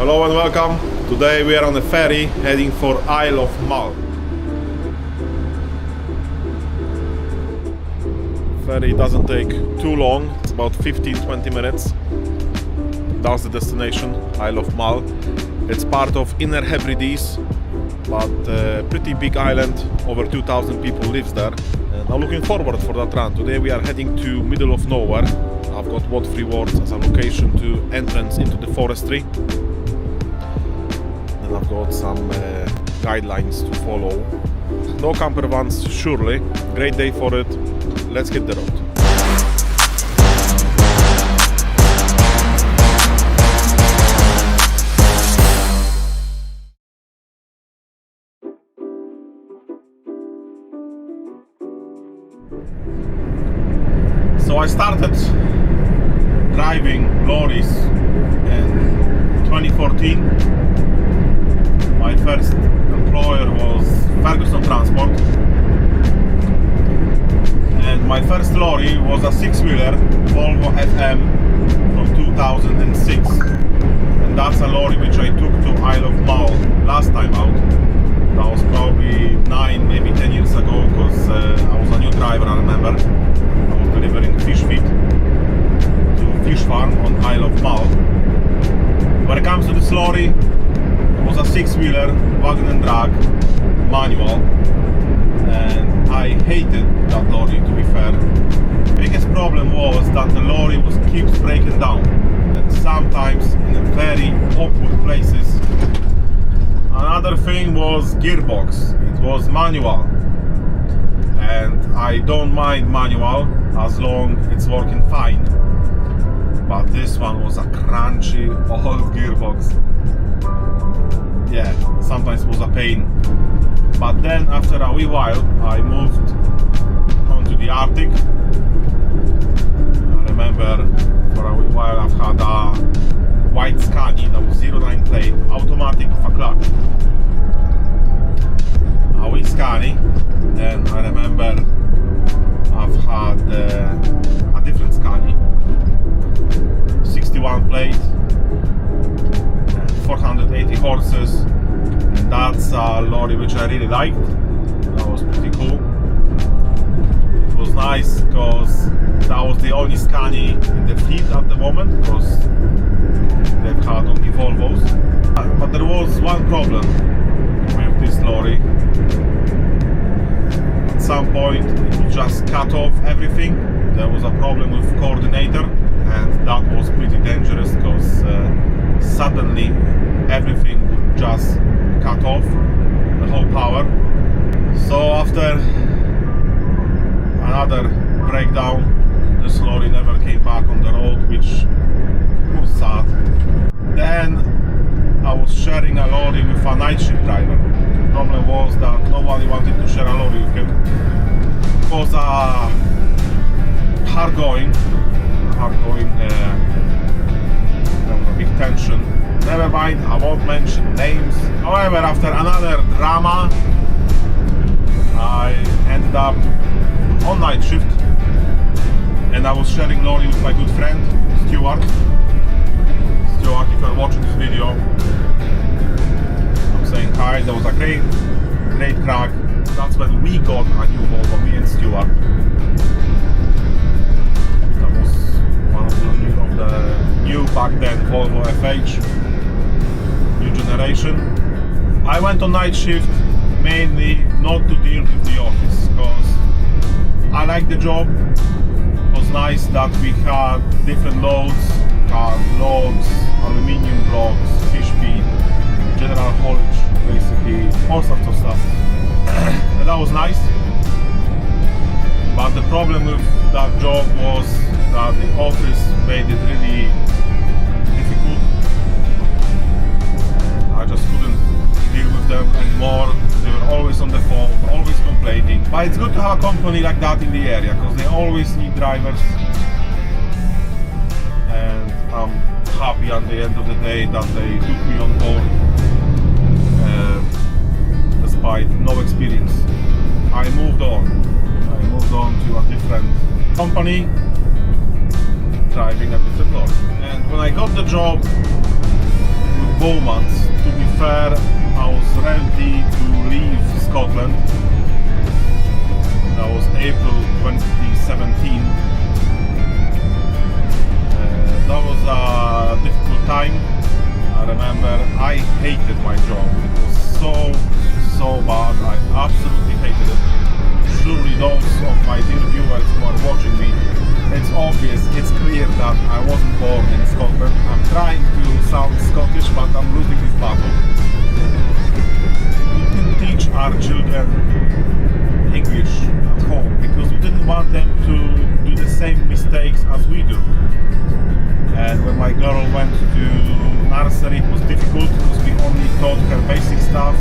Hello and welcome. Today we are on a ferry heading for Isle of Mull. Ferry doesn't take too long, it's about 15-20 minutes. That's the destination, Isle of Mull. It's part of Inner Hebrides, but a pretty big island, over 2,000 people lives there. And I'm looking forward for that run. Today we are heading to middle of nowhere. I've got Watt-free Wards as a location to entrance into the forestry. And I've got some guidelines to follow. No camper vans, surely. Great day for it. Let's hit the road. So I started driving lorries in 2014. My first employer was Ferguson Transport. And my first lorry was a six-wheeler Volvo FH from 2006. And that's a lorry which I took to Isle of Mull last time out. That was probably 9, maybe 10 years ago, because I was a new driver, I remember. I was delivering fish feed to a fish farm on Isle of Mull. When it comes to this lorry, it was a six-wheeler, wagon and drag, manual. And I hated that lorry, to be fair. Biggest problem was that the lorry keeps breaking down, and sometimes in very awkward places. Another thing was gearbox. It was manual, and I don't mind manual as long it's working fine. But this one was a crunchy old gearbox. Yeah, sometimes it was a pain. But then after a wee while I moved onto the Arctic. I remember for a wee while I've had a white Scania that was 09 plate, automatic with a clutch. A wee Scania. Then I remember I've had a different Scania, 61 plate, 480 horses. And that's a lorry which I really liked. That was pretty cool. It was nice because that was the only Scania in the fleet at the moment, because they've had only Volvos. But there was one problem with this lorry. At some point it would just cut off everything. There was a problem with coordinator, and that was pretty dangerous because suddenly everything would just cut off, the whole power. So after another breakdown, this lorry never came back on the road, which was sad. Then I was sharing a lorry with a night shift driver. The problem was that nobody wanted to share a lorry with him. It was a hard going, there was a big tension. Never mind, I won't mention names. However, after another drama, I ended up on night shift, and I was sharing lorry with my good friend Stuart. Stuart, if you're watching this video, I'm saying hi. There was a great crack. That's when we got a new Volvo, me and Stuart. That was one of the new back then Volvo FH, new generation. I went on night shift mainly not to deal with the office, because I liked the job. It was nice that we had different loads, logs, aluminium blocks, fish feed, general haulage, basically all sorts of stuff. And that was nice. But the problem with that job was that the office made it really difficult. I just couldn't deal with them anymore. They were always on the phone, always complaining. But it's good to have a company like that in the area, because they always need drivers. And I'm happy at the end of the day that they took me on board, despite no experience. I moved on to a different company, driving a different lorry. And when I got the job with moments. To be fair, I was ready to leave Scotland. That was April 2017. That was a difficult time. I remember I hated my job. It was so bad. I absolutely hated it. Surely those of my dear viewers who are watching me, it's obvious, it's clear that I wasn't born in Scotland. I'm trying to sound Scottish, but I'm losing this battle. We didn't teach our children English at home because we didn't want them to do the same mistakes as we do. And when my girl went to nursery, it was difficult because we only taught her basic stuff.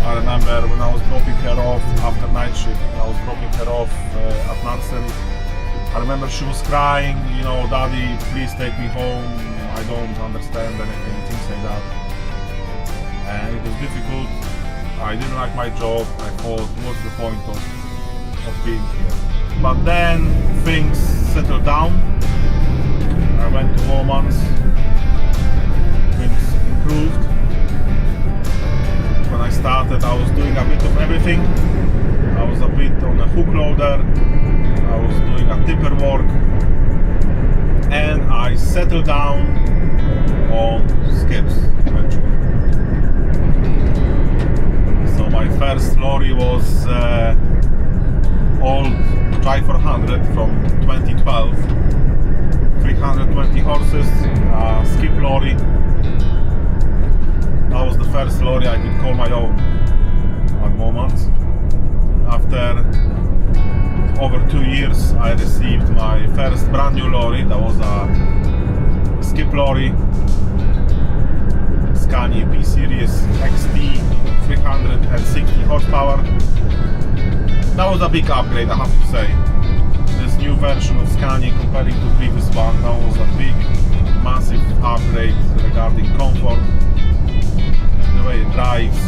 I remember when I was dropping her off after night shift, I was dropping her off at nursery. I remember she was crying, you know, "Daddy, please take me home. I don't understand anything," things like that. And it was difficult. I didn't like my job. I thought, what's the point of being here? But then things settled down. I went to Romance. Things improved. When I started, I was doing a bit of everything. I was a bit on a hook loader. I was doing a tipper work. And I settled down on skips eventually. So my first lorry was old Drive 400 from 2012. 320 horses, skip lorry. That was the first lorry I could call my own at Moments. After over 2 years, I received my first brand new lorry. That was a skip lorry, Scania P Series XT, 360 horsepower. That was a big upgrade, I have to say. This new version of Scania comparing to the previous one, that was a big, massive upgrade regarding comfort, the way it drives.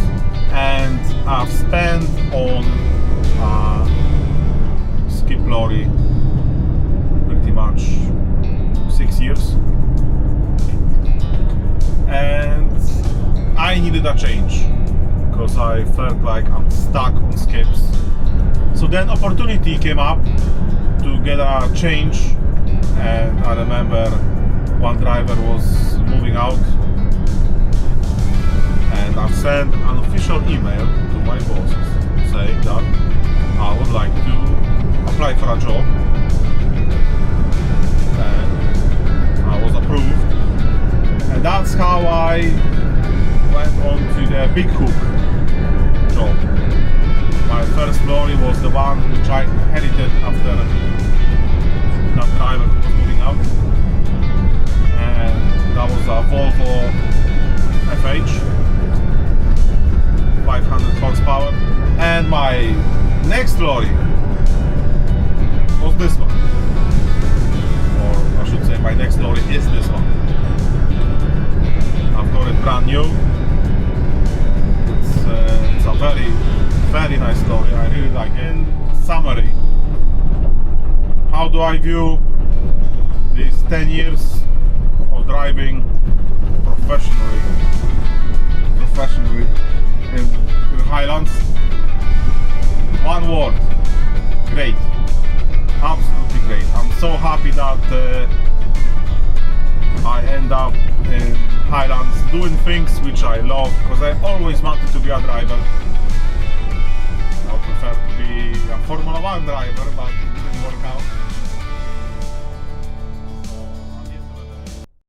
And I've spent on skip lorry pretty much 6 years, and I needed a change because I felt like I'm stuck on skips. So then opportunity came up to get a change, and I remember one driver was moving out, and I've sent an official email to my bosses saying that I would like to apply for a job, and I was approved, and that's how I went on to the big hook job. My first lorry was the one which I inherited after that driver who was moving out, and that was a Volvo FH, 500 horsepower. And my next lorry was this one, or I should say my next lorry is this one. I've got it brand new. It's a very nice lorry. I really like it. In summary, how do I view these 10 years of driving professionally in the Highlands? One word: great. Absolutely great. I'm so happy that I end up in Highlands doing things which I love, because I always wanted to be a driver. I would prefer to be a Formula 1 driver, but it didn't work out.